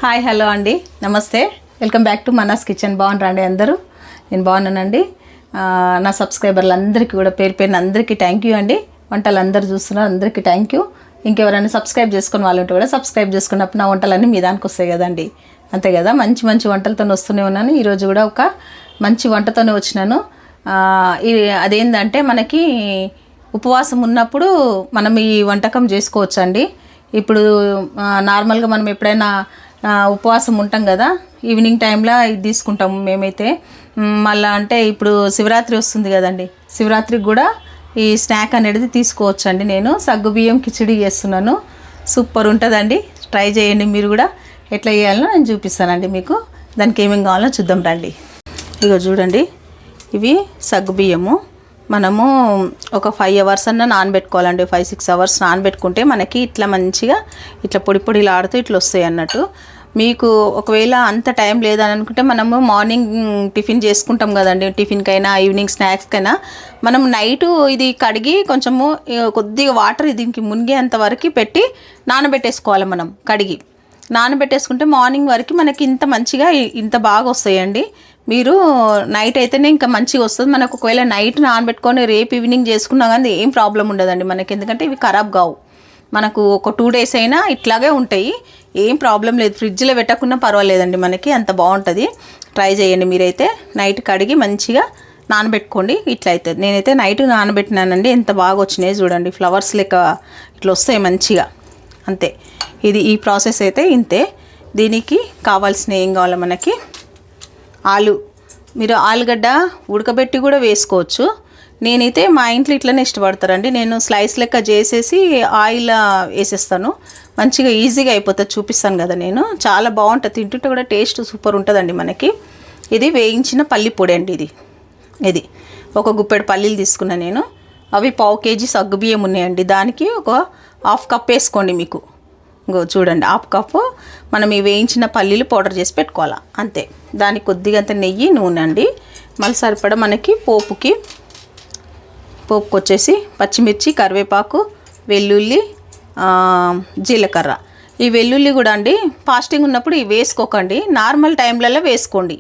Hi hello అండి, నమస్తే. Welcome back to Manas kitchen. బాగున్నారండి అందరూ? నేను బాగున్నానండి. నా సబ్స్క్రైబర్లు అందరికీ కూడా పేరు పేరున అందరికీ థ్యాంక్ యూ అండి. వంటలు అందరూ చూస్తున్నారు, అందరికీ థ్యాంక్ యూ. ఇంకెవరైనా సబ్స్క్రైబ్ చేసుకుని వాళ్ళు ఉంటే కూడా సబ్స్క్రైబ్ చేసుకున్నప్పుడు నా వంటలన్నీ మీ దానికి వస్తాయి కదండి. అంతే కదా, మంచి మంచి వంటలతో వస్తూనే ఉన్నాను. ఈరోజు కూడా ఒక మంచి వంటతోనే వచ్చినాను. అదేంటంటే మనకి ఉపవాసం ఉన్నప్పుడు మనం ఈ వంటకం చేసుకోవచ్చండి. ఇప్పుడు నార్మల్గా మనం ఎప్పుడైనా ఉపవాసం ఉంటాం కదా, ఈవినింగ్ టైంలో ఇది తీసుకుంటాము మేమైతే. మళ్ళీ అంటే ఇప్పుడు శివరాత్రి వస్తుంది కదండి, శివరాత్రికి కూడా ఈ స్నాక్ అనేది తీసుకోవచ్చండి. నేను సగ్గుబియ్యం కిచిడి చేస్తున్నాను, సూపర్ ఉంటుందండి. ట్రై చేయండి మీరు కూడా. ఎట్లా చేయాలో నేను చూపిస్తానండి మీకు. దానికి ఏమేమి కావాలో చూద్దాం రండి. ఇగో చూడండి, ఇవి సగ్గుబియ్యము. మనము ఒక 5 hours అన్న నానబెట్టుకోవాలండి. 5-6 hours నానబెట్టుకుంటే మనకి ఇట్లా మంచిగా ఇట్లా పొడి పొడిలా ఆడుతూ ఇట్లా వస్తాయి అన్నట్టు. మీకు ఒకవేళ అంత టైం లేదని అనుకుంటే మనము మార్నింగ్ టిఫిన్ చేసుకుంటాం కదండి, టిఫిన్కైనా ఈవినింగ్ స్నాక్స్కైనా మనం నైటు ఇది కడిగి కొంచెము కొద్దిగా వాటర్ దీనికి మునిగేంత వరకు పెట్టి నానబెట్టేసుకోవాలి. మనం కడిగి నానబెట్టేసుకుంటే మార్నింగ్ వరకు మనకి ఇంత బాగా వస్తాయండి. మీరు నైట్ అయితేనే ఇంకా మంచిగా వస్తుంది మనకు. ఒకవేళ నైట్ నానబెట్టుకొని రేపు ఈవినింగ్ చేసుకున్నా కానీ ఏం ప్రాబ్లం ఉండదండి మనకి, ఎందుకంటే ఇవి ఖరాబ్ కావు. మనకు ఒక 2 days అయినా ఇట్లాగే ఉంటాయి, ఏం ప్రాబ్లం లేదు. ఫ్రిడ్జ్లో పెట్టకున్నా పర్వాలేదండి, మనకి అంత బాగుంటుంది. ట్రై చేయండి మీరైతే. నైట్ కడిగి మంచిగా నానబెట్టుకోండి. ఇట్లా అవుతుంది. నేనైతే నైట్ నానబెట్టినానండి, ఎంత బాగా వచ్చినాయి చూడండి. ఫ్లవర్స్ లెక్క ఇట్లా వస్తాయి మంచిగా. అంతే, ఈ ప్రాసెస్ అయితే ఇంతే. దీనికి కావాల్సిన ఏం కావాలో మనకి మీరు ఆలుగడ్డ ఉడకబెట్టి కూడా వేసుకోవచ్చు. నేనైతే మా ఇంట్లో ఇట్లనే ఇష్టపడతారండి. నేను స్లైస్ లెక్క చేసేసి ఆయిల్ వేసేస్తాను, మంచిగా ఈజీగా అయిపోతుంది. చూపిస్తాను కదా నేను, చాలా బాగుంటుంది. తింటుంటే కూడా టేస్ట్ సూపర్ ఉంటుందండి మనకి. ఇది వేయించిన పల్లి పొడి అండి. ఇది ఒక గుప్పెడు పల్లీలు తీసుకున్నాను నేను. అవి 1/4 kg సగ్గుబియ్యం ఉన్నాయండి. దానికి ఒక 1/2 cup వేసుకోండి. మీకు చూడండి, 1/2 cup మనం ఈ వేయించిన పల్లీలు పౌడర్ చేసి పెట్టుకోవాలి అంతే. దానికి కొద్దిగా నెయ్యి, నూనె అండి. మళ్ళీ సరిపడా మనకి పోపుకి వచ్చేసి పచ్చిమిర్చి, కరివేపాకు, వెల్లుల్లి, జీలకర్ర. ఈ వెల్లుల్లి కూడా అండి ఫాస్టింగ్ ఉన్నప్పుడు ఇవి వేసుకోకండి, నార్మల్ టైంలలో వేసుకోండి.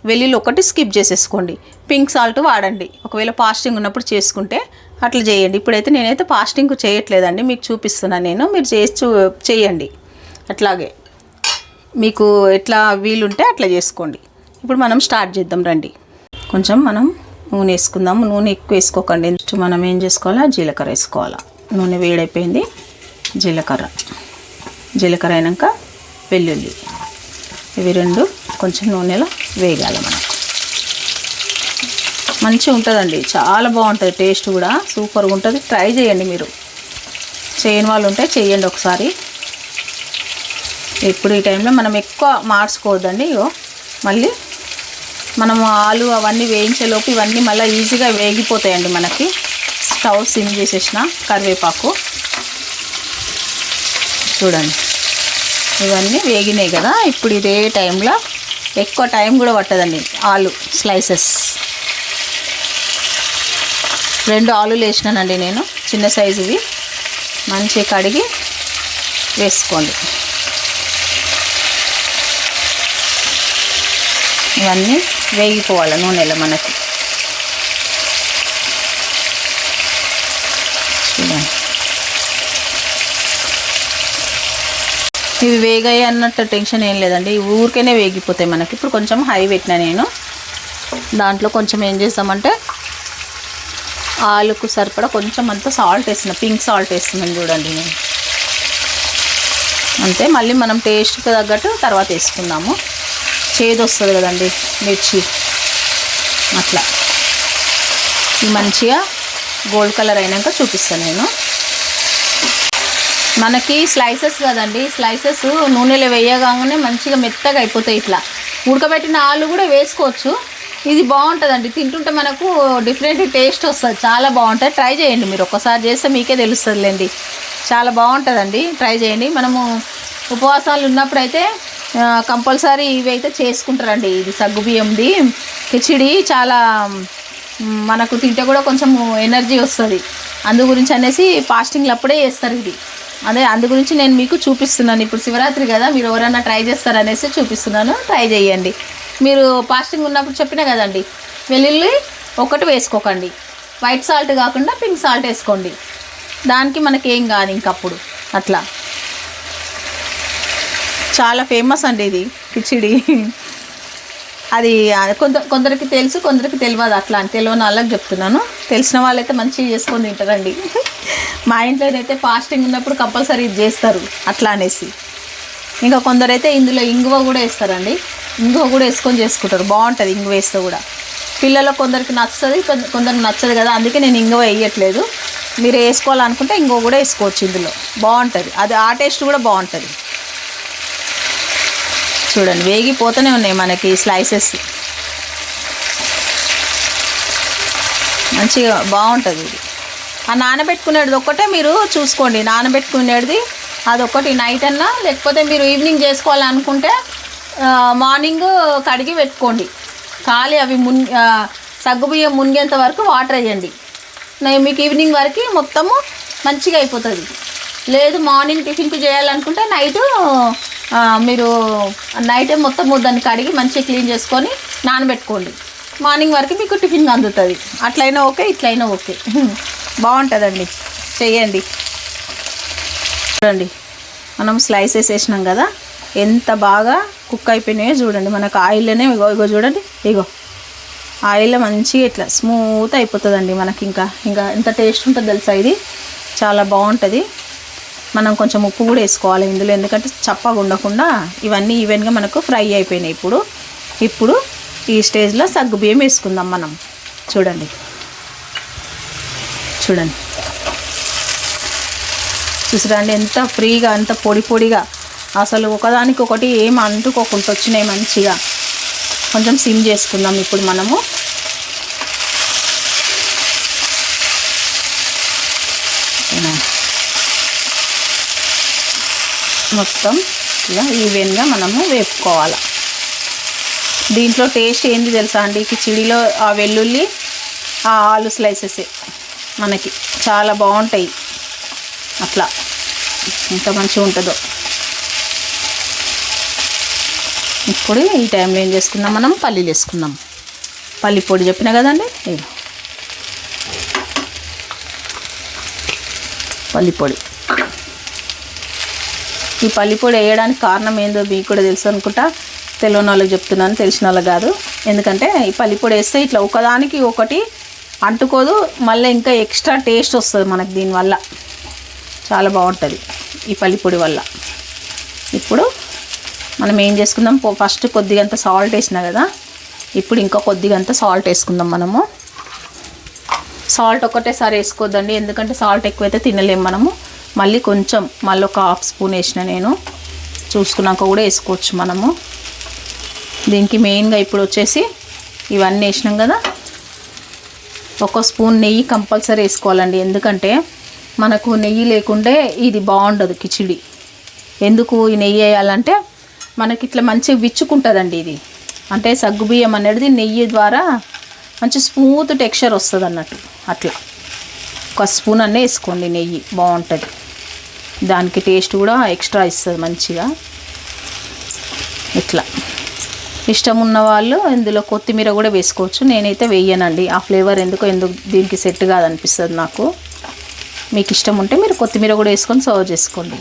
వెల్లుల్లి ఒకటి స్కిప్ చేసేసుకోండి. పింక్ సాల్ట్ వాడండి ఒకవేళ ఫాస్టింగ్ ఉన్నప్పుడు చేసుకుంటే, అట్లా చేయండి. ఇప్పుడైతే నేనైతే ఫాస్టింగ్ చేయట్లేదండి, మీకు చూపిస్తున్నాను నేను. మీరు చేయండి అట్లాగే, మీకు ఎట్లా వీలుంటే అట్లా చేసుకోండి. ఇప్పుడు మనం స్టార్ట్ చేద్దాం రండి. కొంచెం మనం నూనె వేసుకుందాము. నూనె ఎక్కువ వేసుకోకండి. మనం ఏం చేసుకోవాలా, జీలకర్ర వేసుకోవాలా. నూనె వేడైపోయింది. జీలకర్ర అయినాక వెల్లుల్లి, ఇవి రెండు కొంచెం నూనెలో వేగాలి. మనకు మంచిగా ఉంటుందండి, చాలా బాగుంటుంది. టేస్ట్ కూడా సూపర్గా ఉంటుంది. ట్రై చేయండి మీరు. చేయని వాళ్ళు ఉంటే చేయండి ఒకసారి. ఇప్పుడు ఈ టైంలో మనం ఎక్కువ మార్చుకోవద్దండి. మళ్ళీ మనం ఆలు అవన్నీ వేయించేలోపు ఇవన్నీ మళ్ళీ ఈజీగా వేగిపోతాయండి మనకి. స్టవ్ సిమ్ చేసేసిన కరివేపాకు చూడండి, ఇవన్నీ వేగినాయి కదా. ఇప్పుడు ఇదే టైంలో ఎక్కువ టైం కూడా పట్టదండి. ఆలు స్లైసెస్ 2 ఆలులు వేసినానండి నేను, చిన్న సైజువి. మంచిగా కడిగి వేసుకోండి. ఇవన్నీ వేగిపోవాలి నూనెలో మనకి. చూడండి, ఇవి వేగాయి అన్నట్టు టెన్షన్ ఏం లేదండి, ఊరికేనే వేగిపోతాయి మనకి. ఇప్పుడు కొంచెం హై పెట్టినా నేను. దాంట్లో కొంచెం ఏం చేస్తామంటే ఆలుకు సరిపడా కొంచెం అంతా సాల్ట్ వేసిన, పింక్ సాల్ట్ వేస్తున్నాను చూడండి నేను. అంతే, మళ్ళీ మనం టేస్ట్కి తగ్గట్టు తర్వాత వేసుకుందాము. చేదు వస్తుంది కదండి మిర్చి, అట్లా. ఇది మంచిగా గోల్డ్ కలర్ అయినాక చూపిస్తాను నేను. మనకి స్లైసెస్ కదండి, స్లైసెస్ నూనెలో వేయగానే మంచిగా మెత్తగా అయిపోతాయి. ఇట్లా ఉడకబెట్టిన ఆలు కూడా వేసుకోవచ్చు. ఇది బాగుంటుందండి, తింటుంటే మనకు డిఫరెంట్ టేస్ట్ వస్తుంది, చాలా బాగుంటుంది. ట్రై చేయండి మీరు, ఒక్కసారి చేస్తే మీకే తెలుస్తుందిలేండి. చాలా బాగుంటుందండి, ట్రై చేయండి. మనము ఉపవాసాలు ఉన్నప్పుడు అయితే కంపల్సరీ ఇవి అయితే చేసుకుంటారండి. ఇది సగ్గుబియ్యంది కిచిడి చాలా మనకు తింటే కూడా కొంచెం ఎనర్జీ వస్తుంది. అందు గురించి అనేసి ఫాస్టింగ్లు అప్పుడే చేస్తారు. ఇది అదే అందు గురించి నేను మీకు చూపిస్తున్నాను. ఇప్పుడు శివరాత్రి కదా, మీరు ఎవరైనా ట్రై చేస్తారనేసి చూపిస్తున్నాను. ట్రై చేయండి. మీరు ఫాస్టింగ్ ఉన్నప్పుడు చెప్పినా కదండి, వెల్లుల్లి ఒకటి వేసుకోకండి, వైట్ సాల్ట్ కాకుండా పింక్ సాల్ట్ వేసుకోండి. దానికి మనకి ఏం కాదు ఇంకప్పుడు. అట్లా చాలా ఫేమస్ అండి ఇది కిచిడి. అది కొందరికి తెలుసు, కొందరికి తెలియదు. అట్లా అని తెలియని వాళ్ళకి చెప్తున్నాను. తెలిసిన వాళ్ళైతే మంచిగా చేసుకొని తింటారండి. మా ఇంట్లోనైతే ఫాస్టింగ్ ఉన్నప్పుడు కంపల్సరీ ఇది చేస్తారు అట్లా అనేసి. ఇంకా కొందరైతే ఇందులో ఇంగువ కూడా వేస్తారండి. ఇంగువ కూడా వేసుకొని చేసుకుంటారు, బాగుంటుంది ఇంగువ వేస్తే కూడా. పిల్లలు కొందరికి నచ్చుతుంది, కొందరికి నచ్చదు కదా, అందుకే నేను ఇంగువ వేయట్లేదు. మీరు వేసుకోవాలనుకుంటే ఇంగువ కూడా వేసుకోవచ్చు, ఇందులో బాగుంటుంది. అది ఆ టేస్ట్ కూడా బాగుంటుంది. చూడండి వేగిపోతూనే ఉన్నాయి మనకి స్లైసెస్, మంచిగా బాగుంటుంది ఇది. ఆ నానబెట్టుకునేది ఒక్కటే మీరు చూసుకోండి, నానబెట్టుకునేది అదొక్కటి నైట్ అన్నా, లేకపోతే మీరు ఈవినింగ్ చేసుకోవాలనుకుంటే మార్నింగ్ కడిగి పెట్టుకోండి. ఖాళీ అవి సగ్గుబియ్యం మునిగేంత వరకు వాటర్ వేయండి. మీకు ఈవినింగ్ వరకు మొత్తము మంచిగా అయిపోతుంది. లేదు మార్నింగ్ టిఫిన్కి చేయాలనుకుంటే మీరు నైటే మొత్తం దాన్ని కడిగి మంచిగా క్లీన్ చేసుకొని నానబెట్టుకోండి. మార్నింగ్ వరకు మీకు టిఫిన్ అందుతుంది. అట్లయినా ఓకే, ఇట్లయినా ఓకే, బాగుంటుందండి. చెయ్యండి. చూడండి మనం స్లైసెస్ వేసినాం కదా, ఎంత బాగా కుక్ అయిపోయినాయో చూడండి. మనకు ఆయిల్లోనే ఇగో చూడండి, ఇగో ఆయిల్లో మంచిగా ఇట్లా స్మూత్ అయిపోతుందండి మనకి. ఇంకా ఎంత టేస్ట్ ఉంటుంది తెలుసా, ఇది చాలా బాగుంటుంది. మనం కొంచెం ఉప్పు కూడా వేసుకోవాలి ఇందులో, ఎందుకంటే చప్పగా ఉండకుండా ఇవన్నీ ఈవెన్గా మనకు ఫ్రై అయిపోయినాయి. ఇప్పుడు ఈ స్టేజ్లో సగ్గుబియ్యం వేసుకుందాం మనం. చూడండి చూసిరండి ఎంత ఫ్రీగా, ఎంత పొడి పొడిగా, అసలు ఒకదానికి ఒకటి ఏం అంటుకోకుండా వచ్చినాయి మంచిగా. కొంచెం సిమ్ చేసుకుందాం ఇప్పుడు మనము. మొత్తం ఇలా ఈవెన్గా మనము వేపుకోవాలి. దీంట్లో టేస్ట్ ఏంటి తెలుసా అండి, కిచిడిలో ఆ వెల్లుల్లి, ఆ ఆలు స్లైసెస్ మనకి చాలా బాగుంటాయి. అట్లా ఎంత మంచిగా ఉంటుందో. ఇప్పుడు ఈ టైంలో ఏం చేసుకుందాం మనం, పల్లీలు వేసుకుందాం. పల్లి పొడి చెప్పినా కదండి, పల్లి పొడి. ఈ పల్లి పొడి వేయడానికి కారణం ఏందో మీకు కూడా తెలుసు అనుకుంటా. తెలియని వాళ్ళకి చెప్తున్నాను, తెలిసిన వాళ్ళకి కాదు. ఎందుకంటే ఈ పల్లి పొడి వేస్తే ఇట్లా ఒకదానికి ఒకటి అంటుకోదు, మళ్ళీ ఇంకా ఎక్స్ట్రా టేస్ట్ వస్తుంది మనకి. దీనివల్ల చాలా బాగుంటుంది ఈ పల్లి పొడి వల్ల. ఇప్పుడు మనం ఏం చేసుకుందాం, ఫస్ట్ కొద్దిగంత సాల్ట్ వేసినా కదా, ఇప్పుడు ఇంకా కొద్దిగంత సాల్ట్ వేసుకుందాం మనము. సాల్ట్ ఒకటేసారి వేసుకోవద్దండి, ఎందుకంటే సాల్ట్ ఎక్కువైతే తినలేము మనము. మళ్ళీ ఒక హాఫ్ స్పూన్ వేసిన నేను, చూసుకున్నాక కూడా వేసుకోవచ్చు మనము. దీనికి మెయిన్గా ఇప్పుడు వచ్చేసి ఇవన్నీ వేసినాం కదా, ఒక స్పూన్ నెయ్యి కంపల్సరీ వేసుకోవాలండి. ఎందుకంటే మనకు నెయ్యి లేకుంటే ఇది బాగుండదు కిచిడి. ఎందుకు ఈ నెయ్యి వేయాలంటే మనకి ఇట్లా మంచిగా విచ్చుకుంటుందండి ఇది. అంటే సగ్గుబియ్యం అనేది నెయ్యి ద్వారా మంచి స్మూత్ టెక్స్చర్ వస్తుంది అన్నట్టు. అట్లా ఒక స్పూన్ అన్నీ వేసుకోండి నెయ్యి, బాగుంటుంది. దానికి టేస్ట్ కూడా ఎక్స్ట్రా ఇస్తుంది మంచిగా. ఇట్లా ఇష్టం ఉన్న వాళ్ళు ఇందులో కొత్తిమీర కూడా వేసుకోవచ్చు. నేనైతే వేయనండి, ఆ ఫ్లేవర్ ఎందుకు దీనికి సెట్ కాదనిపిస్తుంది నాకు. మీకు ఇష్టం ఉంటే మీరు కొత్తిమీర కూడా వేసుకొని సర్వ్ చేసుకోండి.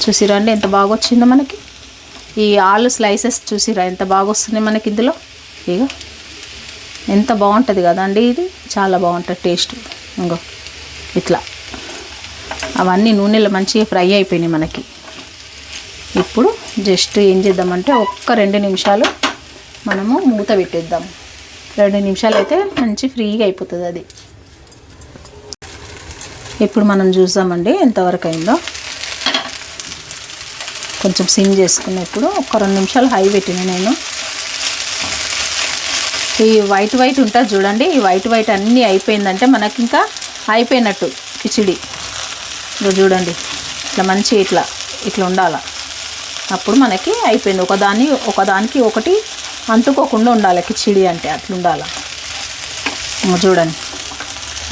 చూసిరండి ఎంత బాగా వచ్చిందో మనకి. ఈ ఆలు స్లైసెస్ చూసిరా ఎంత బాగా వస్తున్నాయి మనకి ఇందులో. ఇగో ఎంత బాగుంటుంది కదండి, ఇది చాలా బాగుంటుంది టేస్ట్. ఇంకో ఇట్లా అవన్నీ నూనెలో మంచిగా ఫ్రై అయిపోయినాయి మనకి. ఇప్పుడు జస్ట్ ఏం చేద్దామంటే 1-2 నిమిషాలు మనము మూత పెట్టేద్దాం. 2 నిమిషాలు అయితే మంచి ఫ్రీగా అయిపోతుంది అది. ఇప్పుడు మనం చూద్దామండి ఎంతవరకు అయిందో. కొంచెం సిమ్ చేసుకున్నప్పుడు 1-2 నిమిషాలు హై పెట్టిన నేను. ఈ వైట్ ఉంటుంది చూడండి, ఈ వైట్ అన్నీ అయిపోయిందంటే మనకి ఇంకా అయిపోయినట్టు కిచిడి. ఇక చూడండి ఇట్లా మంచి ఇట్లా ఉండాలి. అప్పుడు మనకి అయిపోయింది. ఒకదానికి ఒకటి అంటుకోకుండా ఉండాలి కిచిడి అంటే, అట్లా ఉండాలి. చూడండి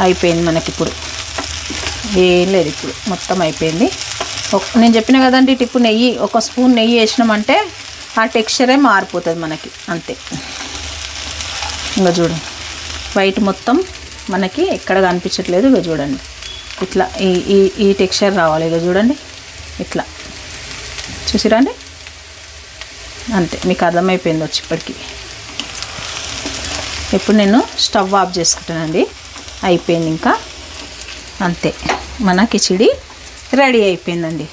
అయిపోయింది మనకి. ఇప్పుడు ఏం లేదు, ఇప్పుడు మొత్తం అయిపోయింది. నేను చెప్పిన కదండి టిప్పు, నెయ్యి ఒక స్పూన్ నెయ్యి వేసినామంటే ఆ టెక్స్చరే మారిపోతుంది మనకి, అంతే. ఇంకా చూడండి వైట్ మొత్తం మనకి ఎక్కడ కనిపించట్లేదు. ఇక చూడండి ఇట్లా ఈ ఈ ఈ టెక్స్చర్ రావాలి. ఇక చూడండి ఇట్లా చూసిరండి, అంతే. మీకు అర్థమైపోయింది వచ్చి ఇప్పటికి. ఇప్పుడు నేను స్టవ్ ఆఫ్ చేసుకుంటానండి, అయిపోయింది ఇంకా, అంతే. మన కిచిడి రెడీ అయిపోయిందండి,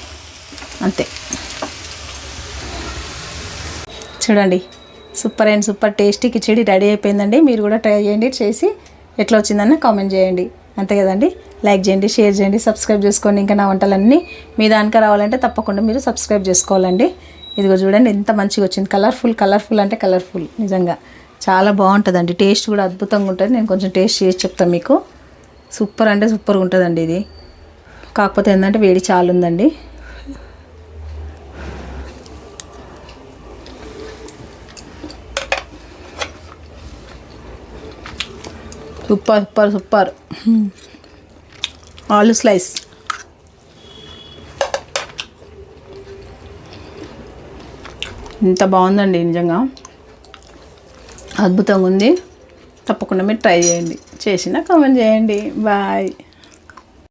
అంతే. చూడండి super and super tasty khichdi ready అయిపోయిందండి. మీరు కూడా ట్రై చేయండి, చేసి ఎట్లా వచ్చిందని కామెంట్ చేయండి, అంతే కదండి. లైక్ చేయండి, షేర్ చేయండి, సబ్స్క్రైబ్ చేసుకోండి. ఇంకా నా వంటలన్నీ మీ దానికి రావాలంటే తప్పకుండా మీరు సబ్స్క్రైబ్ చేసుకోవాలండి. ఇదిగో చూడండి ఎంత మంచిగా వచ్చింది, కలర్ఫుల్ అంటే కలర్ఫుల్, నిజంగా చాలా బాగుంటుందండి. టేస్ట్ కూడా అద్భుతంగా ఉంటుంది. నేను కొంచెం టేస్ట్ చేసి చెప్తాను మీకు. సూపర్ అంటే సూపర్గా ఉంటుందండి ఇది. కాకపోతే ఏంటంటే వేడి చాలా ఉందండి. సూపర్ ఆలు స్లైస్. ఇంత బాగుందండి, నిజంగా అద్భుతంగా ఉంది. తప్పకుండా మీరు ట్రై చేయండి, చేసినా కామెంట్ చేయండి. బాయ్.